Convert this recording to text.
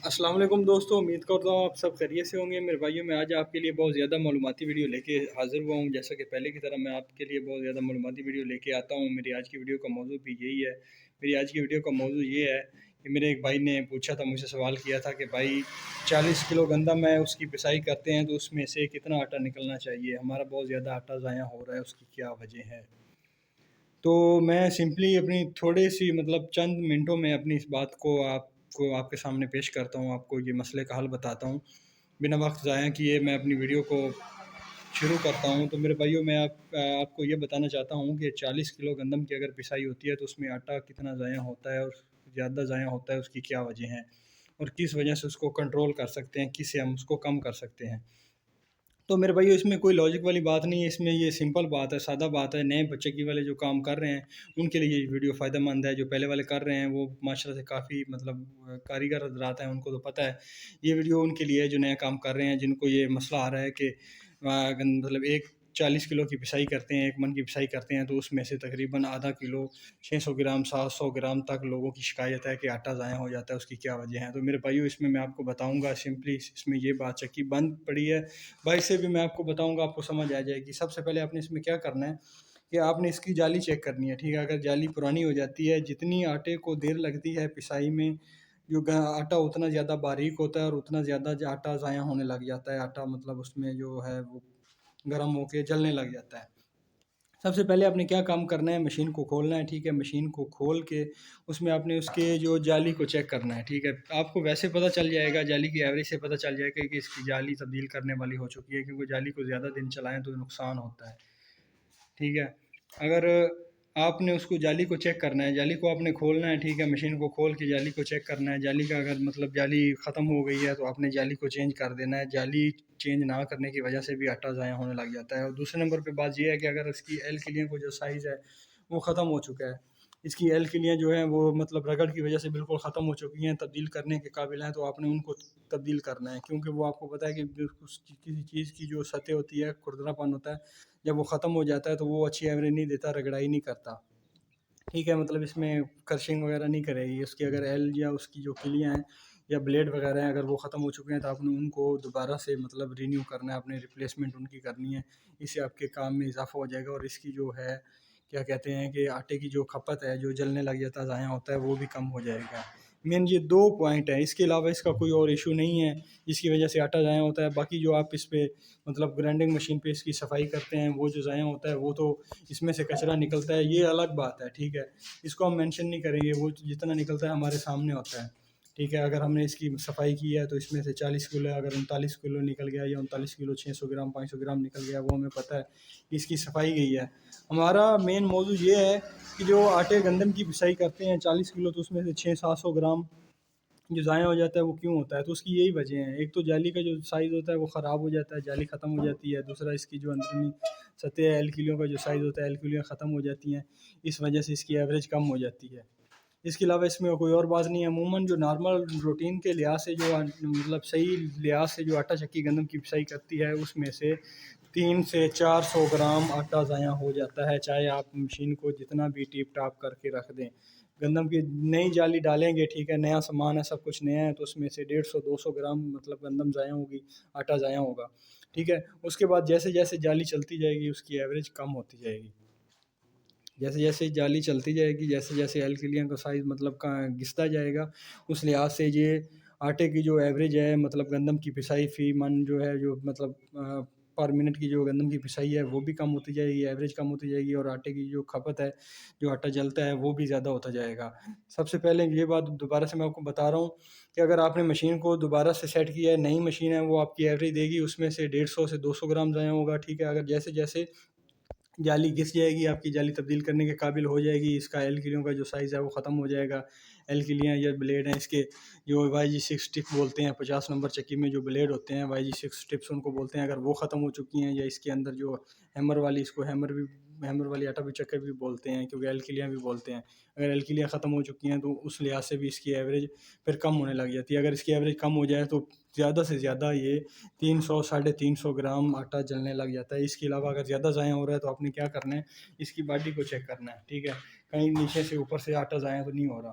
السلام علیکم دوستو، امید کرتا ہوں آپ سب خیریت سے ہوں گے میرے بھائیوں۔ میں آج آپ کے لیے بہت زیادہ معلوماتی ویڈیو لے کے حاضر ہوا ہوں۔ جیسا کہ پہلے کی طرح میں آپ کے لیے بہت زیادہ معلوماتی ویڈیو لے کے آتا ہوں۔ میری آج کی ویڈیو کا موضوع بھی یہی ہے۔ میری آج کی ویڈیو کا موضوع یہ ہے کہ میرے ایک بھائی نے پوچھا تھا، مجھ سے سوال کیا تھا کہ بھائی 40 کلو گندم ہے، اس کی پسائی کرتے ہیں تو اس میں سے کتنا آٹا نکلنا چاہیے؟ ہمارا بہت زیادہ آٹا ضائع ہو رہا ہے، اس کی کیا وجہ ہے؟ تو میں سمپلی اپنی تھوڑی سی چند منٹوں میں اپنی اس بات کو آپ کے سامنے پیش کرتا ہوں، آپ کو یہ مسئلے کا حل بتاتا ہوں بنا وقت ضائع کیے۔ میں اپنی ویڈیو کو شروع کرتا ہوں۔ تو میرے بھائیوں، میں آپ کو یہ بتانا چاہتا ہوں کہ 40 کلو گندم کی اگر پسائی ہوتی ہے تو اس میں آٹا کتنا ضائع ہوتا ہے، اور زیادہ ضائع ہوتا ہے اس کی کیا وجہ ہیں، اور کس وجہ سے اس کو کنٹرول کر سکتے ہیں، کس سے ہم اس کو کم کر سکتے ہیں۔ تو میرے بھائیو، اس میں کوئی لاجک والی بات نہیں ہے، اس میں یہ سمپل بات ہے، سادہ بات ہے۔ نئے بچے والے جو کام کر رہے ہیں ان کے لیے یہ ویڈیو فائدہ مند ہے۔ جو پہلے والے کر رہے ہیں وہ ماشاءاللہ سے کافی کاریگر حضرات ہیں، ان کو تو پتہ ہے۔ یہ ویڈیو ان کے لیے ہے جو نیا کام کر رہے ہیں، جن کو یہ مسئلہ آ رہا ہے کہ ایک 40 کلو کی پسائی کرتے ہیں، 1 من کی پسائی کرتے ہیں تو اس میں سے تقریباً آدھا کلو 600 گرام 700 گرام تک لوگوں کی شکایت ہے کہ آٹا ضائع ہو جاتا ہے، اس کی کیا وجہ ہے؟ تو میرے بھائیو، اس میں آپ کو بتاؤں گا سمپلی، اس میں یہ بات چکی بند پڑی ہے بھائی سے بھی میں آپ کو بتاؤں گا، آپ کو سمجھ آ جائے گی۔ سب سے پہلے آپ نے اس میں کیا کرنا ہے کہ آپ نے اس کی جالی چیک کرنی ہے، ٹھیک ہے؟ اگر جالی پرانی ہو جاتی ہے، جتنی آٹے کو دیر لگتی ہے پسائی میں، جو آٹا اتنا زیادہ باریک ہوتا ہے اور اتنا زیادہ آٹا ضائع ہونے لگ جاتا ہے۔ آٹا اس میں جو ہے وہ گرم ہو کے جلنے لگ جاتا ہے۔ سب سے پہلے آپ نے کیا کام کرنا ہے، مشین کو کھولنا ہے، ٹھیک ہے؟ مشین کو کھول کے اس میں آپ نے اس کے جو جالی کو چیک کرنا ہے، ٹھیک ہے؟ آپ کو ویسے پتہ چل جائے گا، جالی کی ایوریج سے پتہ چل جائے گا کہ اس کی جالی تبدیل کرنے والی ہو چکی ہے، کیونکہ جالی کو زیادہ دن چلائیں تو نقصان ہوتا ہے، ٹھیک ہے؟ اگر آپ نے اس کو جالی کو چیک کرنا ہے، جالی کو آپ نے کھولنا ہے، ٹھیک ہے؟ مشین کو کھول کے جالی کو چیک کرنا ہے۔ جالی کا اگر جالی ختم ہو گئی ہے تو آپ نے جالی کو چینج کر دینا ہے۔ جالی چینج نہ کرنے کی وجہ سے بھی آٹا ضائع ہونے لگ جاتا ہے۔ اور دوسرے نمبر پہ بات یہ ہے کہ اگر اس کی ایل کلیاں کو جو سائز ہے وہ ختم ہو چکا ہے، اس کی ایل کلیاں جو ہیں وہ رگڑ کی وجہ سے بالکل ختم ہو چکی ہیں، تبدیل کرنے کے قابل ہیں، تو آپ نے ان کو تبدیل کرنا ہے، کیونکہ وہ آپ کو پتہ ہے کہ کسی چیز کی جو سطح ہوتی ہے، کھردرا پن ہوتا ہے، جب وہ ختم ہو جاتا ہے تو وہ اچھی ایوریج نہیں دیتا، رگڑائی نہیں کرتا، ٹھیک ہے؟ اس میں کرشنگ وغیرہ نہیں کرے گی۔ اس کی اگر ایل یا اس کی جو کلیاں ہیں یا بلیڈ وغیرہ ہیں، اگر وہ ختم ہو چکے ہیں تو آپ نے ان کو دوبارہ سے رینیو کرنا ہے، اپنے ریپلیسمنٹ ان کی کرنی ہے۔ اس سے آپ کے کام میں اضافہ ہو جائے گا، اور اس کی جو ہے کیا کہتے ہیں کہ آٹے کی جو کھپت ہے، جو جلنے لگ جاتا ہے، ضائع ہوتا ہے، وہ بھی کم ہو جائے گا۔ مین یہ 2 پوائنٹ ہیں، اس کے علاوہ اس کا کوئی اور ایشو نہیں ہے جس کی وجہ سے آٹا ضائع ہوتا ہے۔ باقی جو آپ اس پہ گرائنڈنگ مشین پہ اس کی صفائی کرتے ہیں، وہ جو ضائع ہوتا ہے وہ تو اس میں سے کچرا نکلتا ہے، یہ الگ بات ہے، ٹھیک ہے؟ اس کو ہم مینشن نہیں کریں گے، وہ جتنا نکلتا ہے ہمارے سامنے ہوتا ہے، ٹھیک ہے؟ اگر ہم نے اس کی صفائی کی ہے تو اس میں سے 40 کلو ہے، اگر 39 کلو نکل گیا یا 39 کلو 600 گرام 500 گرام نکل گیا، وہ ہمیں پتہ ہے کہ اس کی صفائی گئی ہے۔ ہمارا مین موضوع یہ ہے کہ جو آٹے گندم کی پسائی کرتے ہیں 40 کلو، تو اس میں سے 600-700 گرام جو ضائع ہو جاتا ہے وہ کیوں ہوتا ہے؟ تو اس کی یہی وجہ ہیں۔ ایک تو جالی کا جو سائز ہوتا ہے وہ خراب ہو جاتا ہے، جالی ختم ہو جاتی ہے۔ دوسرا، اس کی جو اندرونی سطح ہے، ایل کلیوں کا جو سائز ہوتا ہے، ایل کلیاں ختم ہو جاتی ہیں، اس وجہ سے اس کی ایوریج کم ہو جاتی ہے۔ اس کے علاوہ اس میں کوئی اور بات نہیں ہے۔ عموماً جو نارمل روٹین کے لحاظ سے جو صحیح لحاظ سے جو آٹا چکی گندم کی پسائی کرتی ہے، اس میں سے 300 سے 400 گرام آٹا ضائع ہو جاتا ہے، چاہے آپ مشین کو جتنا بھی ٹیپ ٹاپ کر کے رکھ دیں۔ گندم کی نئی جالی ڈالیں گے، ٹھیک ہے؟ نیا سامان ہے، سب کچھ نیا ہے، تو اس میں سے 150-200 گرام گندم ضائع ہوگی، آٹا ضائع ہوگا، ٹھیک ہے؟ اس کے بعد جیسے جیسے جالی چلتی جائے گی اس کی ایوریج کم ہوتی جائے گی، جیسے جیسے جالی چلتی جائے گی، جیسے جیسے ایل کلیاں کا سائز گھستا جائے گا، اس لحاظ سے یہ آٹے کی جو ایوریج ہے، گندم کی پسائی فی من جو ہے، جو پر منٹ کی جو گندم کی پسائی ہے وہ بھی کم ہوتی جائے گی، ایوریج کم ہوتی جائے گی، اور آٹے کی جو کھپت ہے، جو آٹا جلتا ہے، وہ بھی زیادہ ہوتا جائے گا۔ سب سے پہلے یہ بات دوبارہ سے میں آپ کو بتا رہا ہوں کہ اگر آپ نے مشین کو دوبارہ سے سیٹ کیا ہے، نئی مشین ہے، وہ آپ کی ایوریج دے گی، اس میں سے 150 سے 200 گرام ضائع ہوگا، ٹھیک ہے؟ اگر جیسے جیسے جالی گھس جائے گی، آپ کی جالی تبدیل کرنے کے قابل ہو جائے گی، اس کا ایل کلیوں کا جو سائز ہے وہ ختم ہو جائے گا۔ ایل کلیاں یا بلیڈ ہیں، اس کے جو YG6 ٹپ بولتے ہیں، 50 نمبر چکی میں جو بلیڈ ہوتے ہیں YG6 ٹپس ان کو بولتے ہیں، اگر وہ ختم ہو چکی ہیں، یا اس کے اندر جو ہیمر والی، اس کو ہیمر والی آٹا بھی چکر بھی بولتے ہیں، کیونکہ ایل کلیاں بھی بولتے ہیں، اگر ایل کلیاں ختم ہو چکی ہیں تو اس لحاظ سے بھی اس کی ایوریج پھر کم ہونے لگ جاتی ہے۔ اگر اس کی ایوریج کم ہو جائے تو زیادہ سے زیادہ یہ 300-350 گرام آٹا جلنے لگ جاتا ہے۔ اس کے علاوہ اگر زیادہ ضائع ہو رہا ہے تو آپ نے کیا کرنا ہے، اس کی باڈی کو چیک کرنا ہے، ٹھیک ہے؟ کہیں نیچے سے اوپر سے آٹا ضائع تو نہیں ہو رہا۔